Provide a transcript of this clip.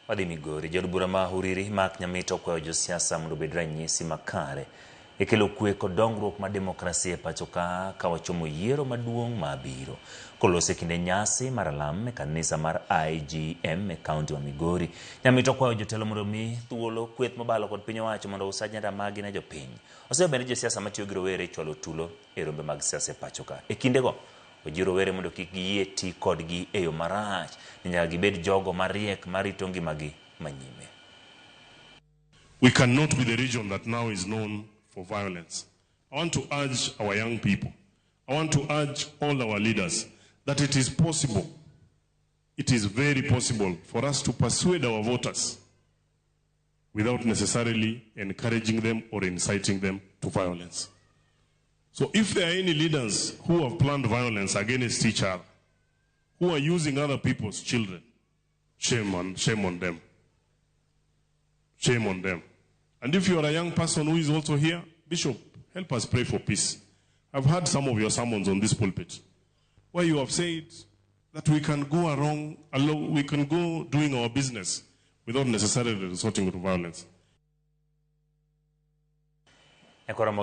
Wadhi Migori, jod bura ma Huriri mak Nyamita okwayo josiasa mondo obed ranyisi makare e kelo kwe kod dongruok ma demokrasia e pacho ka wachomo yiero maduong' mabiro. Kolose kinde nyasi mar alam e kanisa mar IGM e kaunti wa Migori, Nyamita okwayo jotelo mondo omi thuolo kweth mobalo kod piny owacho mondo ous ajenda magi ne jopiny. Osebedo josiasa matiyo gi rowere chwalo tulo e rombe mag siasa e pacho ka. E kindego, ojiwo rowere mondo kik giyie ti kodgi e yo marach, ni nyaka gibed jogo mariek marito ngimagi manyime. We cannot be the region that now is known for violence. I want to urge our young people, I want to urge all our leaders that it is possible, it is very possible for us to persuade our voters without necessarily encouraging them or inciting them to violence. So if there are any leaders who have planned violence against each other, who are using other people's children, shame on them. Shame on them. And if you are a young person who is also here, Bishop, help us pray for peace. I've heard some of your sermons on this pulpit, where you have said that we can go we can go doing our business without necessarily resorting to violence.